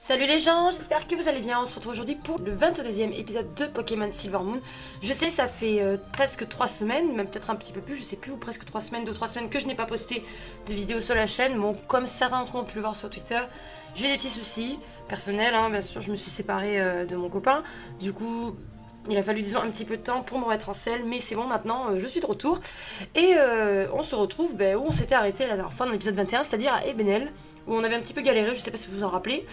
Salut les gens, j'espère que vous allez bien. On se retrouve aujourd'hui pour le 22e épisode de Pokémon Silver Moon. Je sais, ça fait presque 3 semaines, même peut-être un petit peu plus, je sais plus, ou presque 3 semaines, 2-3 semaines que je n'ai pas posté de vidéo sur la chaîne. Bon, comme certains d'entre vous ont pu le voir sur Twitter, j'ai des petits soucis personnels, hein, bien sûr, je me suis séparée de mon copain. Du coup, il a fallu, disons, un petit peu de temps pour me remettre en selle, mais c'est bon, maintenant, je suis de retour. Et on se retrouve où on s'était arrêté la dernière fois dans l'épisode 21, c'est-à-dire à Ebenel, où on avait un petit peu galéré, je sais pas si vous vous en rappelez.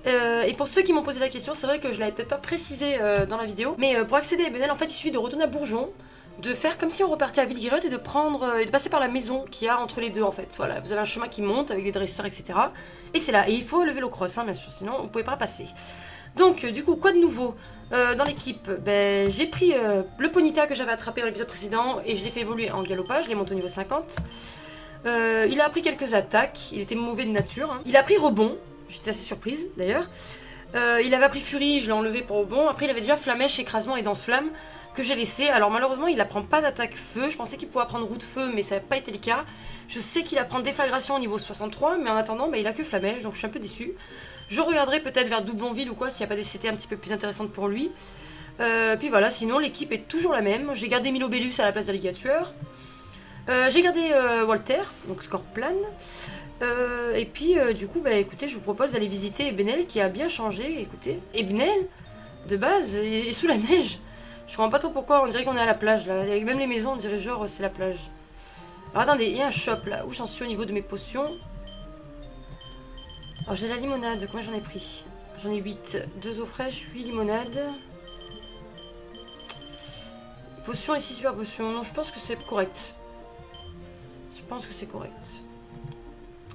Et pour ceux qui m'ont posé la question, c'est vrai que je l'avais peut-être pas précisé dans la vidéo, mais pour accéder à Ebenel, en fait, il suffit de retourner à Bourgeon, de faire comme si on repartait à Villeguerette et de passer par la maison qu'il y a entre les deux, en fait. Voilà, vous avez un chemin qui monte avec des dresseurs, etc. Et c'est là, et il faut lever le cross, hein, bien sûr, sinon on pouvait pas passer. Donc, du coup, quoi de nouveau dans l'équipe? J'ai pris le Ponyta que j'avais attrapé dans l'épisode précédent et je l'ai fait évoluer en galopage, je l'ai monté au niveau 50. Il a appris quelques attaques, il était mauvais de nature. Hein. Il a pris rebond. J'étais assez surprise d'ailleurs. Il avait appris Furie, je l'ai enlevé pour rebond. Après il avait déjà Flamèche, Écrasement et Danse-Flamme que j'ai laissé. Alors malheureusement il apprend pas d'attaque feu. Je pensais qu'il pouvait apprendre roue de feu mais ça n'a pas été le cas. Je sais qu'il apprend Déflagration au niveau 63 mais en attendant il a que Flamèche donc je suis un peu déçue. Je regarderai peut-être vers Doublonville ou quoi s'il n'y a pas des CT un petit peu plus intéressantes pour lui. Puis voilà, sinon l'équipe est toujours la même. J'ai gardé Milobellus à la place d'Alligator. J'ai gardé Walter, donc Scorplane. Et puis du coup écoutez, je vous propose d'aller visiter Ebenel qui a bien changé. Écoutez, Ebenel de base est sous la neige. Je comprends pas trop pourquoi, on dirait qu'on est à la plage là. Même les maisons on dirait genre c'est la plage. Alors attendez, il y a un shop là, où j'en suis au niveau de mes potions. Alors j'ai la limonade, combien j'en ai pris? J'en ai 8, 2 eaux fraîches, 8 limonades. Potion ici, super potion, non je pense que c'est correct. Je pense que c'est correct.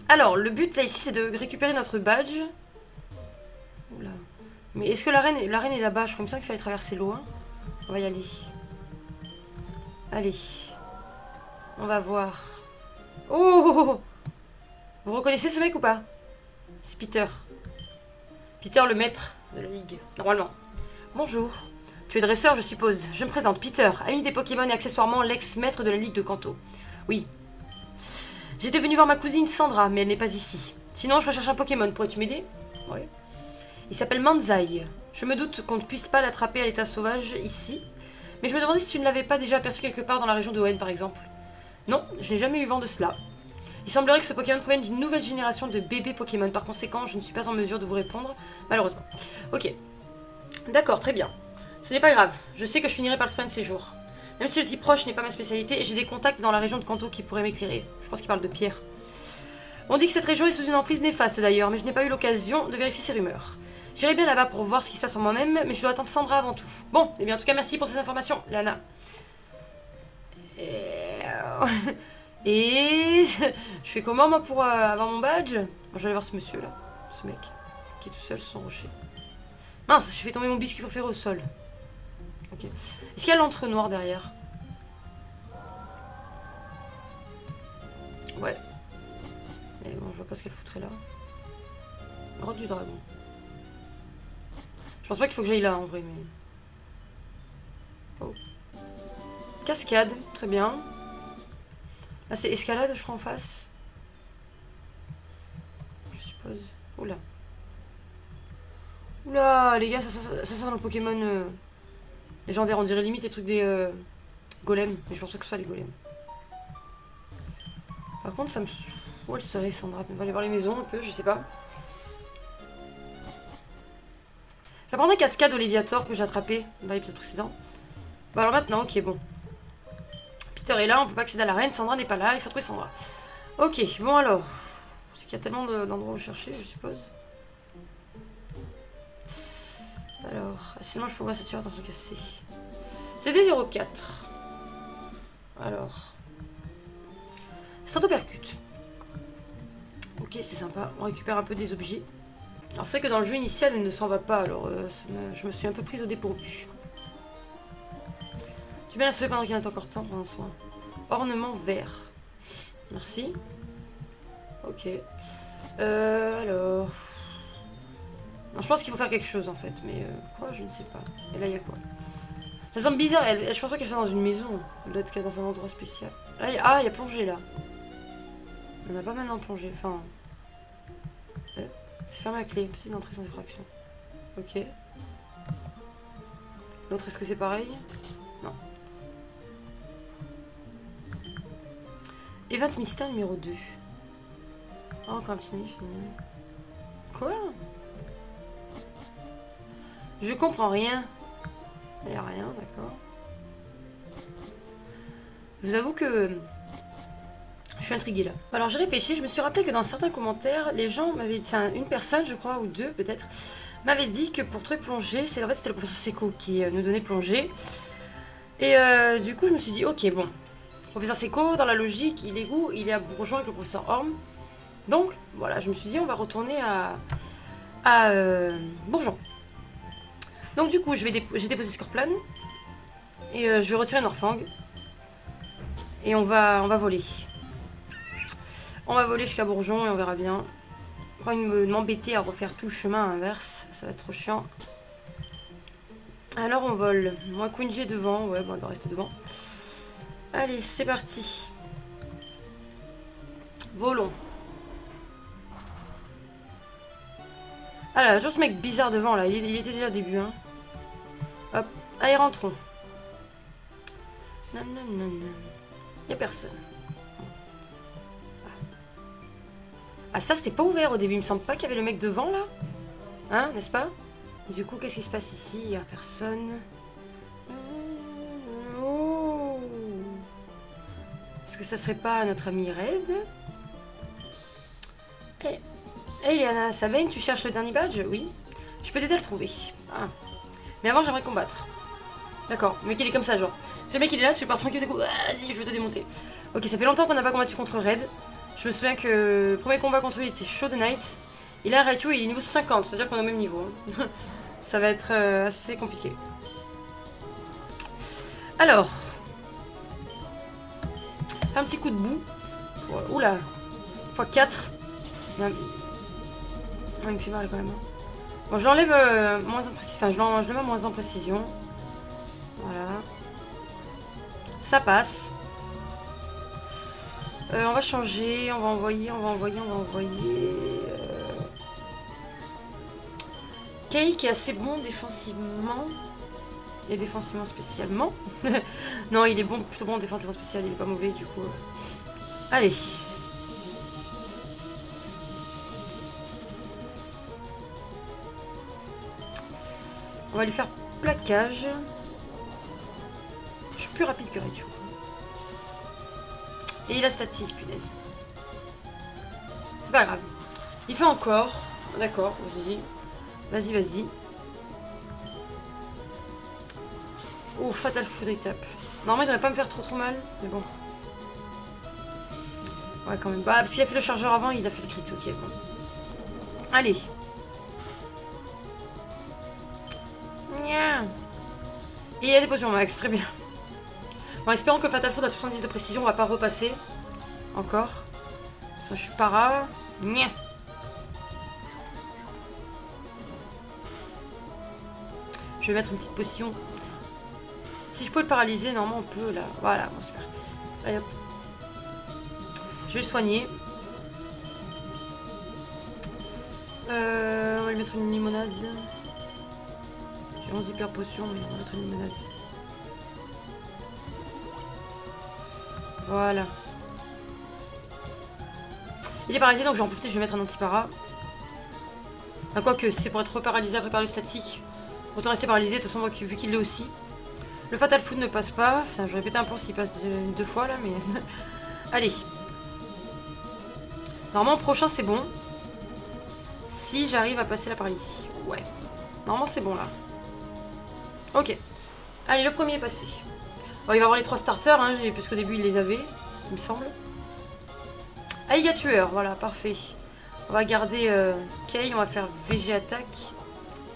Alors, le but là ici, c'est de récupérer notre badge. Oula. Mais est-ce que la reine est là-bas? Je crois qu'il fallait traverser l'eau. Hein. On va y aller. Allez. On va voir. Oh! Vous reconnaissez ce mec ou pas? C'est Peter. Peter, le maître de la ligue, normalement. Bonjour. Tu es dresseur, je suppose. Je me présente, Peter, ami des Pokémon et accessoirement l'ex-maître de la ligue de Kanto. Oui. J'étais venue voir ma cousine Sandra, mais elle n'est pas ici. Sinon, je recherche un Pokémon. Pourrais-tu m'aider? Oui. Il s'appelle Manzai. Je me doute qu'on ne puisse pas l'attraper à l'état sauvage ici. Mais je me demandais si tu ne l'avais pas déjà aperçu quelque part dans la région de Hoenn, par exemple. Non, je n'ai jamais eu vent de cela. Il semblerait que ce Pokémon provienne d'une nouvelle génération de bébés Pokémon. Par conséquent, je ne suis pas en mesure de vous répondre, malheureusement. Ok. D'accord, très bien. Ce n'est pas grave. Je sais que je finirai par le trouver un de ces jours. Même si le type proche n'est pas ma spécialité, j'ai des contacts dans la région de Kanto qui pourraient m'éclairer. Je pense qu'il parle de Pierre. On dit que cette région est sous une emprise néfaste d'ailleurs, mais je n'ai pas eu l'occasion de vérifier ces rumeurs. J'irai bien là-bas pour voir ce qui se passe en moi-même, mais je dois attendre Sandra avant tout. Bon, et bien en tout cas merci pour ces informations, Lana. Et... je fais comment moi pour avoir mon badge? Bon, je vais aller voir ce monsieur là, ce mec, qui est tout seul sur son rocher. Mince, j'ai fait tomber mon biscuit préféré au sol. Ok. Est-ce qu'il y a l'entre-noir derrière? Ouais. Mais bon, je vois pas ce qu'elle foutrait là. Grotte du dragon. Je pense pas qu'il faut que j'aille là en vrai, mais... Oh. Cascade, très bien. Là c'est escalade, je crois, en face. Je suppose. Oula. Oula, les gars, ça sent dans le Pokémon... légendaire, on dirait limite les trucs des golems, mais je pense pas que ce soit les golems. Par contre, ça me... Où elle serait, Sandra? On va aller voir les maisons un peu, je sais pas. J'apprendrai Cascade au Léviator que j'ai attrapé dans l'épisode précédent. Bah alors maintenant, ok, bon. Peter est là, on peut pas accéder à l'arène, Sandra n'est pas là, il faut trouver Sandra. Ok, bon alors. C'est qu'il y a tellement d'endroits où chercher, je suppose. Alors, sinon je peux voir cette sur attention cassée. C'était 04. Alors. Stratopercute. Ok, c'est sympa. On récupère un peu des objets. Alors c'est vrai que dans le jeu initial, elle ne s'en va pas. Alors je me suis un peu prise au dépourvu. Tu bien la sauver pendant qu'il y en a encore temps pendant ce soin. Ornement vert. Merci. Ok. Alors... Non, je pense qu'il faut faire quelque chose en fait. Mais quoi? Je ne sais pas. Et là, il y a quoi? Ça me semble bizarre. Je pense pas qu'elle soit dans une maison. Elle doit être dans un endroit spécial. Là, ah, il y a plongée là. On n'a pas maintenant plongé. Enfin... C'est fermé à clé. C'est d'entrée sans effraction. Ok. L'autre, est-ce que c'est pareil? Non. Event Mystère numéro 2. Oh, encore un petit nif. Quoi? Je comprends rien. Il n'y a rien, d'accord. Je vous avoue que je suis intriguée là. Alors j'ai réfléchi, je me suis rappelé que dans certains commentaires, les gens m'avaient dit, enfin une personne je crois, ou deux peut-être, m'avait dit que pour trouver plongée, en fait c'était le professeur Seco qui nous donnait plongée. Et du coup je me suis dit, ok bon, professeur Seco, dans la logique, il est où? Il est à Bourgeon avec le professeur Orme. Donc voilà, je me suis dit on va retourner à Bourgeon. Donc du coup j'ai déposé Scorplane. Et je vais retirer Norfang. Et on va voler. On va voler jusqu'à Bourgeon et on verra bien. Pas m'embêter à refaire tout le chemin inverse. Ça va être trop chiant. Alors on vole. Moi Queen G devant. Ouais bon elle va rester devant. Allez c'est parti. Volons. Ah là, toujours ce mec bizarre devant là. Il était déjà au début hein. Hop. Allez rentrons. Non non non non. Y'a personne. Ah ça c'était pas ouvert au début, il me semble pas qu'il y avait le mec devant là. Hein, n'est-ce pas? Du coup qu'est-ce qui se passe ici? Y'a personne. Oh. Est-ce que ça serait pas notre ami Red? Hey Eliana, Sabine, tu cherches le dernier badge? Oui. Je peux t'aider à le trouver. Ah. Mais avant j'aimerais combattre. D'accord, le mec il est comme ça genre. Si le mec il est là, tu pars tranquille, du coup, vas-y, je veux te démonter. Ok, ça fait longtemps qu'on n'a pas combattu contre Red. Je me souviens que le premier combat contre lui était Show the Knight. Et là, Raichu il est niveau 50, c'est-à-dire qu'on est au même niveau. Hein. Ça va être assez compliqué. Alors. Un petit coup de boue. Oula. x4. Non, il me fait mal quand même. Bon, je l'enlève moins en précision. Enfin, je le mets moins en précision. Voilà. Ça passe. On va changer, on va envoyer. Kei qui est assez bon défensivement. Et défensivement spécialement. Non, il est bon, plutôt bon défensivement spécial, il est pas mauvais du coup. Allez. On va lui faire plaquage. Je suis plus rapide que Raichu. Et il a statique, punaise. C'est pas grave. Il fait encore. D'accord, vas-y. Vas-y. Oh, Fatal Foudre il tape. Normalement, il devrait pas me faire trop mal. Mais bon. Ouais, quand même. Bah, parce qu'il a fait le chargeur avant, il a fait le crit. Ok, bon. Allez. Nya. Et il a des potions max, très bien. Bon, espérons que le Fatal Foudre à 70 de précision, on va pas repasser. Encore. Parce que je suis para. Nya. Je vais mettre une petite potion. Si je peux le paralyser, normalement on peut là. Voilà, bon super. Allez hop. Je vais le soigner. On va lui mettre une limonade. J'ai 11 hyper potions, mais on va mettre une limonade. Voilà. Il est paralysé, donc je vais en profiter, je vais mettre un anti-para. Enfin, quoique, c'est pour être reparalysé après par le statique. Autant rester paralysé, de toute façon, vu qu'il l'est aussi. Le Fatal Food ne passe pas. Enfin, je vais répéter un plan s'il passe deux fois là, mais. Allez. Normalement, prochain, c'est bon. Si j'arrive à passer la paralysie. Ouais. Normalement, c'est bon là. Ok. Allez, le premier est passé. Bon, il va avoir les 3 starters, hein, parce qu'au début, il les avait, il me semble. Aiga tueur, voilà, parfait. On va garder Kei, on va faire VG attaque.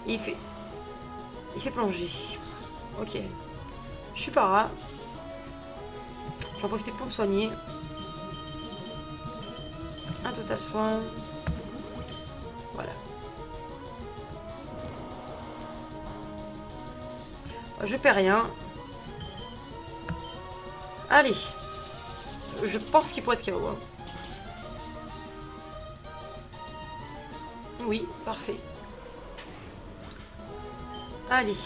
Et il fait plonger. Ok. Je suis para. Je vais en profiter pour me soigner. Un total soin. Voilà. Je perds rien. Allez. Je pense qu'il pourrait être KO. Hein. Oui, parfait. Allez.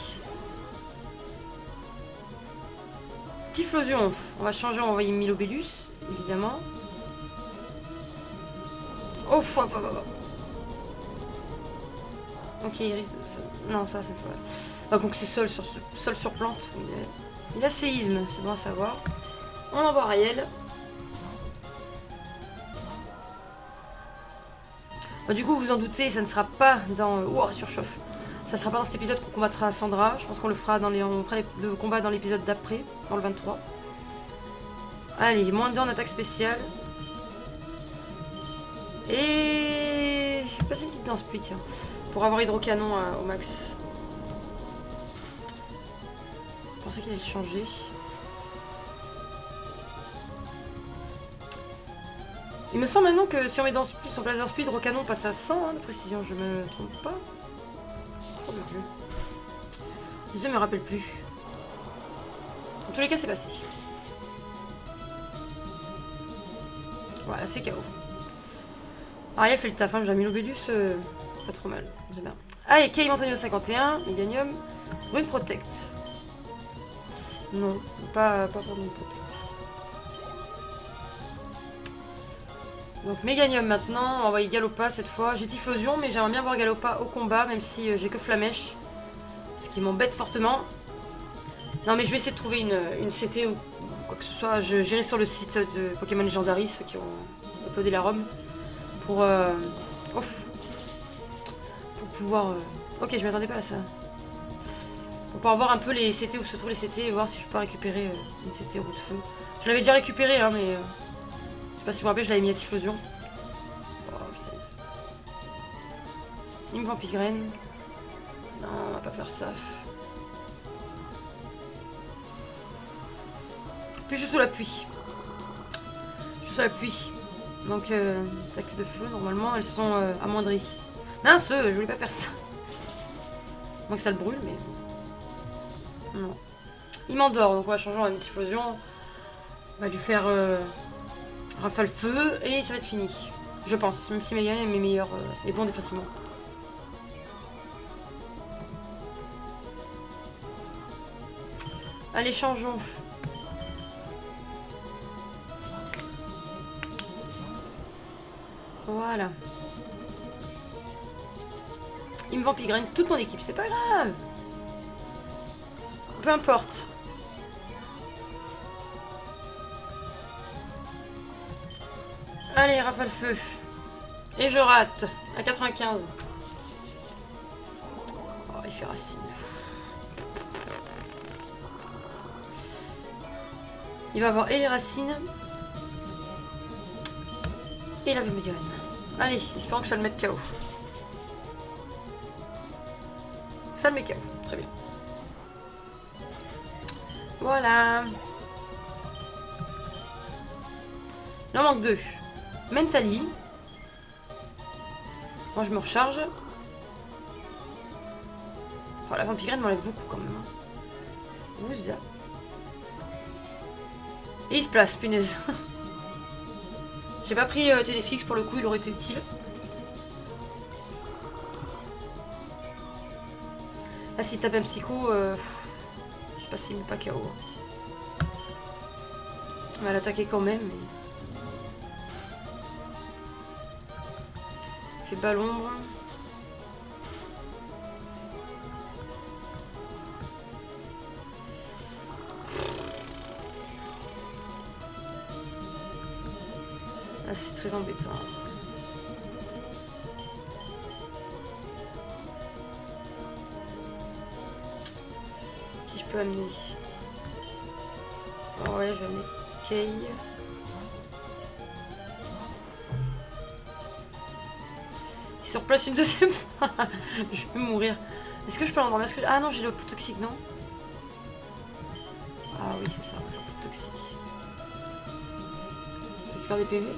Typhlosion. On va changer, on va envoyer Milobellus, évidemment. Oh, ok, il risque de... Non, ça, c'est pas... donc c'est sol sur plante. Il a séisme, c'est bon à savoir. On envoie Ariel. Bah, du coup, vous en doutez, ça ne sera pas dans... Ouah, surchauffe. Ça sera pas dans cet épisode qu'on combattra Sandra. Je pense qu'on le fera dans les... On fera le combat dans l'épisode d'après, dans le 23. Allez, moins 2 en attaque spéciale. Et... Je vais passer une petite danse pluie, tiens. Pour avoir hydrocanon au max. Je pensais qu'il allait changer. Il me semble maintenant que si on met danse plus en place d'un speed, hydrocanon passe à 100 hein, de précision, je me trompe pas. Je me rappelle plus. En tous les cas, c'est passé. Voilà, c'est KO. Ariel fait le taf, hein, j'ai mis l'Obélus, pas trop mal, j'aime bien. Allez, Kay Montagneux 51, Meganium, Rune Protect. Non, pas pour Rune Protect. Donc Meganium maintenant, on va envoyer Galopa cette fois. J'ai Typhlosion, mais j'aimerais bien voir Galopa au combat, même si j'ai que Flamèche. Ce qui m'embête fortement. Non mais je vais essayer de trouver une CT ou quoi que ce soit. J'irai sur le site de Pokémon Legendary, ceux qui ont uploadé la ROM. Pour pouvoir... Ok, je m'attendais pas à ça. Pour pouvoir voir un peu les CT où se trouvent les CT et voir si je peux récupérer une CT roue de feu. Je l'avais déjà récupéré, hein, mais... je sais pas si vous vous rappelez, je l'avais mis à Typhlosion. Oh putain. Il me vend Pigraine. Non, on va pas faire ça. Puis je suis sous la pluie. Je suis sous la pluie. Donc, attaques de feu, normalement, elles sont amoindries. Mince, je voulais pas faire ça. Moi que ça le brûle, mais... Non. Il m'endort, donc on va changer en une Typhlosion. On va lui faire rafale feu, et ça va être fini. Je pense, même si Meganium est meilleur et bon défacement. Allez, changeons. Voilà. Il me vend Pigraine toute mon équipe, c'est pas grave. Peu importe. Allez, rafale feu. Et je rate. À 95. Oh, il fait racine. Il va avoir et les racines. Et la Migraine. Allez, espérons que ça le mette KO. Ça le met KO. Très bien. Voilà. Il en manque 2. Mentally. Moi, je me recharge. Enfin, la Vampirine m'enlève beaucoup quand même. Ouza. Et il se place, punaise. J'ai pas pris Téléfix pour le coup, il aurait été utile. Là, s'il tape un psycho, je sais pas s'il met pas KO. On va l'attaquer quand même. Mais... il fait pas l'ombre. Ah, c'est très embêtant. Qui je peux amener? Oh ouais, je vais amener Kay. Il se replace une deuxième fois. Je vais mourir. Est-ce que je peux l'endormir? Ah non, j'ai le pot toxique, non? Ah oui, c'est ça, on va faire pot toxique. Je récupère des PV. Ouais.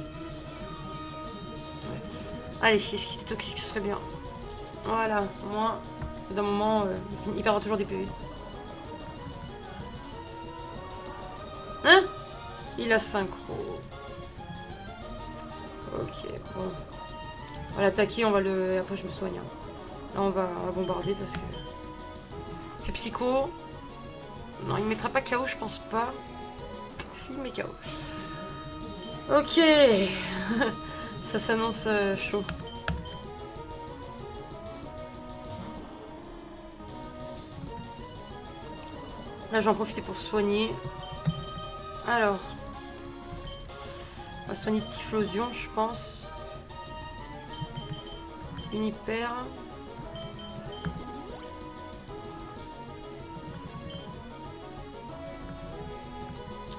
Allez, est-ce qu'il est toxique? Ce serait bien. Voilà, au moins, d'un moment, il perdra toujours des PV. Hein? Il a synchro. Ok, bon. va l'attaquer, on va le... Et après je me soigne. Hein. Là on va bombarder parce que... Fait psycho. Non, il me mettra pas KO, je pense pas. Si, il met KO. Ok. Ça s'annonce chaud. Là, j'en profite pour soigner. Alors. On va soigner Typhlosion, je pense. Une hyper.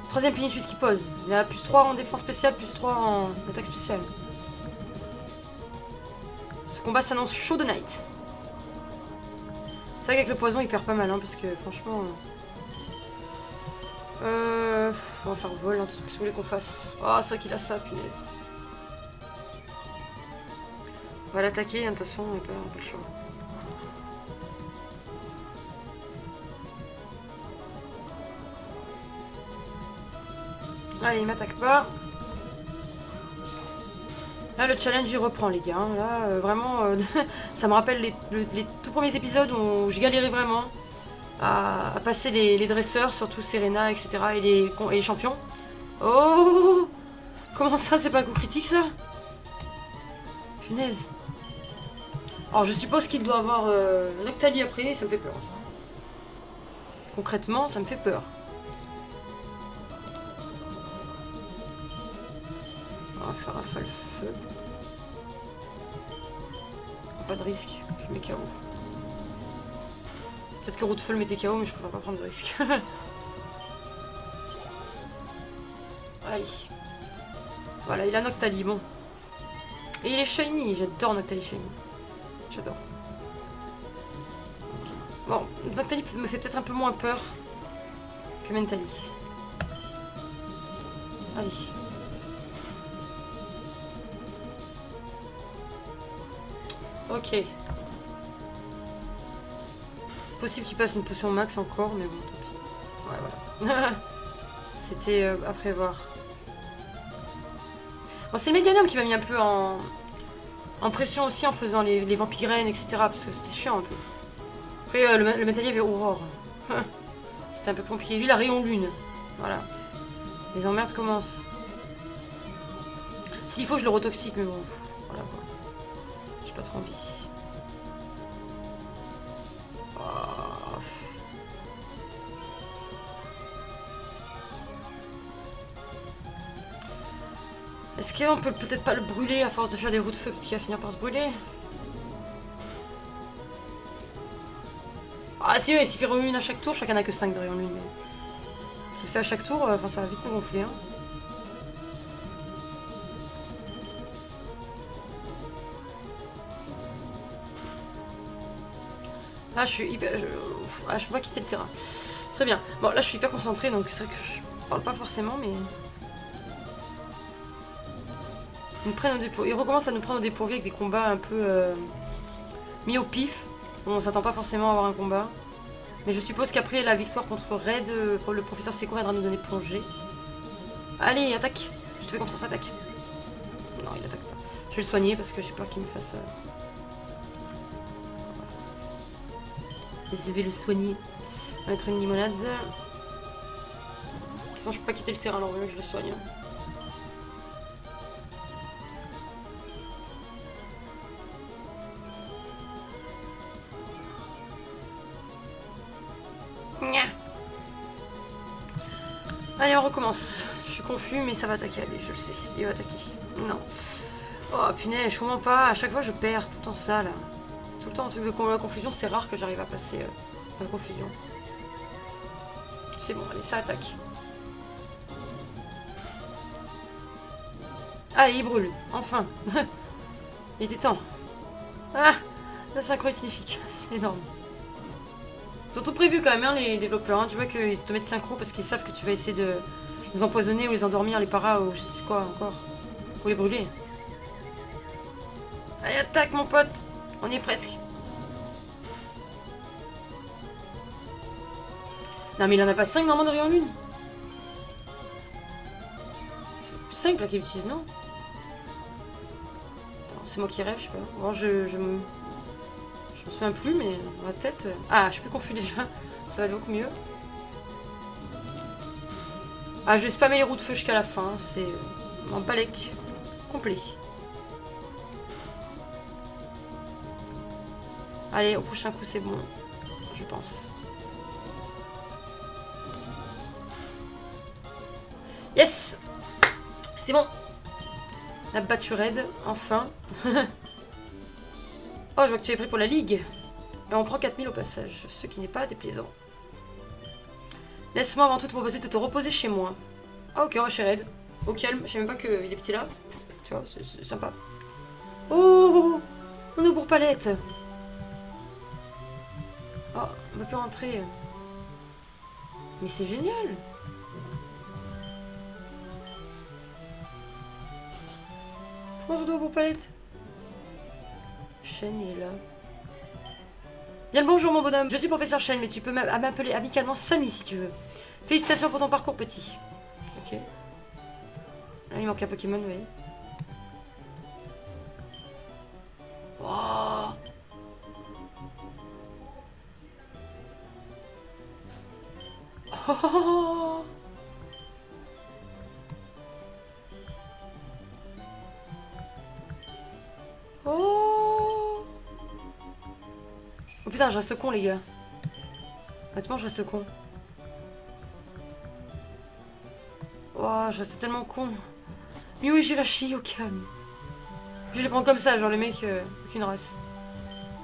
Troisième plénitude qui pose. Il a plus 3 en défense spéciale, plus 3 en attaque spéciale. Ce combat s'annonce chaud de night. C'est vrai qu'avec le poison il perd pas mal, hein, parce que franchement... on va faire vol, hein, tout ce que vous voulez qu'on fasse. Ah, c'est vrai qu'il a ça, punaise. On va l'attaquer, hein, de toute façon, on n'a pas le choix. Allez, il m'attaque pas. Là, le challenge, il reprend, les gars. Hein. Là, vraiment, ça me rappelle les tout premiers épisodes où je galérais vraiment à passer les dresseurs, surtout Serena, etc. Et les champions. Oh! Comment ça, c'est pas un coup critique, ça? Punaise. Alors, je suppose qu'il doit avoir Noctali après, ça me fait peur. Concrètement, ça me fait peur. On va faire rafale feu. Pas de risque, je mets KO. Peut-être que roue de feu le mettait KO, mais je préfère pas prendre de risque. Allez. Voilà, il a Noctali, bon. Et il est shiny, j'adore Noctali shiny. J'adore. Okay. Bon, Noctali me fait peut-être un peu moins peur que Mentali. Allez. Ok. Possible qu'il passe une potion max encore, mais bon, tant pis. Ouais, voilà. C'était à prévoir. Bon, c'est le Médianium qui m'a mis un peu en pression aussi en faisant les vampirènes, etc. Parce que c'était chiant un peu. Après, le métallier avait Aurore. C'était un peu compliqué. Lui, il a Rayon Lune. Voilà. Les emmerdes commencent. S'il faut, je le retoxique, mais bon. Voilà quoi. J'ai pas trop envie. Oh. Est-ce qu'on peut peut-être pas le brûler à force de faire des roues de feu, peut-être qu'il va finir par se brûler? Ah si, ouais, s'il fait rayon lune à chaque tour, chacun n'a que 5 de rayon lune, mais... S'il fait à chaque tour, enfin ça va vite nous gonfler, hein. Ah, je suis hyper... je peux pas quitter le terrain. Très bien. Bon, là, je suis hyper concentrée, donc c'est vrai que je parle pas forcément, mais... Ils recommencent à nous prendre au dépourvu avec des combats un peu mis au pif. Bon, on s'attend pas forcément à avoir un combat. Mais je suppose qu'après la victoire contre Red, le professeur Secours viendra nous donner plongée. Allez, attaque! Je te fais confiance, attaque! Non, il attaque pas. Je vais le soigner parce que j'ai peur qu'il me fasse... Je vais le soigner. On va mettre une limonade. De toute façon, je peux pas quitter le terrain, alors je le soigne. Allez, on recommence. Je suis confus, mais ça va attaquer. Allez, je le sais. Il va attaquer. Non. Oh, punaise, je comprends pas. À chaque fois, je perds tout le temps ça, là. Tout le temps, un truc de la confusion. C'est rare que j'arrive à passer la confusion. C'est bon, allez, ça attaque. Allez, il brûle. Enfin. Il était temps. Ah, la synchro est signifique. C'est énorme. Ils ont tout prévu quand même, hein, les développeurs. Hein. Tu vois qu'ils te mettent synchro parce qu'ils savent que tu vas essayer de les empoisonner ou les endormir, les paras ou je sais quoi encore. Ou les brûler. Allez, attaque mon pote. On y est presque. Non mais il en a pas 5 normalement de rayon lune. C'est 5 là qu'il utilise, non? c'est moi qui rêve, je sais pas. Bon, je m'en souviens plus, mais dans ma tête... Ah, je suis plus confus déjà. Ça va être beaucoup mieux. Ah, je vais spammer les roues de feu jusqu'à la fin. C'est mon balèque complet. Allez, au prochain coup, c'est bon. Je pense. Yes! C'est bon! On a battu Red, enfin. Oh, je vois que tu es prêt pour la ligue. Et on prend 4000 au passage, ce qui n'est pas déplaisant. Laisse-moi avant tout te proposer de te reposer chez moi. Ah ok, on va chez Red. Au calme, je sais même pas qu'il est petit là. Tu vois, c'est sympa. Oh! On ouvre pour Palette. Oh, on va plus rentrer. Mais c'est génial! Comment on ouvre pour Palette? Shen, il est là. Bien le bonjour mon bonhomme, je suis professeur Shen, mais tu peux m'appeler amicalement Sammy si tu veux. Félicitations pour ton parcours petit. Ok. Là, il manque un Pokémon, oui. Wow. Oh. Oh. Oh putain, je reste con les gars. Honnêtement, je reste con. Oh, je reste tellement con. Mew et Jirachi, au calme. Je les prends comme ça, genre les mecs, aucune race.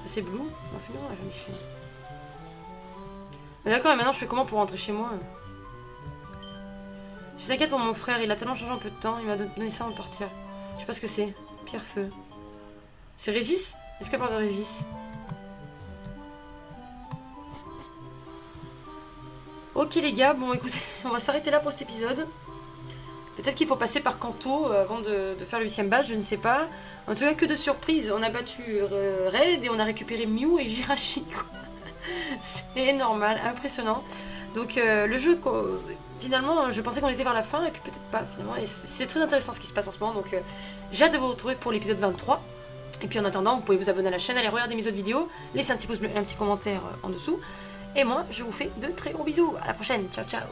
C'est Blue. On fait bien, la famille chienne. Mais d'accord, et maintenant je fais comment pour rentrer chez moi? Je suis inquiète pour mon frère, il a tellement changé en peu de temps, il m'a donné ça avant de partir. Je sais pas ce que c'est. Pierre-feu. C'est Régis? Est-ce qu'elle parle de Régis? Ok les gars, bon écoutez, on va s'arrêter là pour cet épisode. Peut-être qu'il faut passer par Kanto avant de faire le 8ème badge, je ne sais pas. En tout cas, que de surprises. On a battu Red et on a récupéré Mew et Jirachi. C'est normal, impressionnant. Donc le jeu, finalement, je pensais qu'on était vers la fin et puis peut-être pas finalement. Et c'est très intéressant ce qui se passe en ce moment. Donc j'ai hâte de vous retrouver pour l'épisode 23. Et puis en attendant, vous pouvez vous abonner à la chaîne, aller regarder mes autres vidéos, laisser un petit pouce bleu et un petit commentaire en dessous. Et moi, je vous fais de très gros bisous. À la prochaine. Ciao, ciao.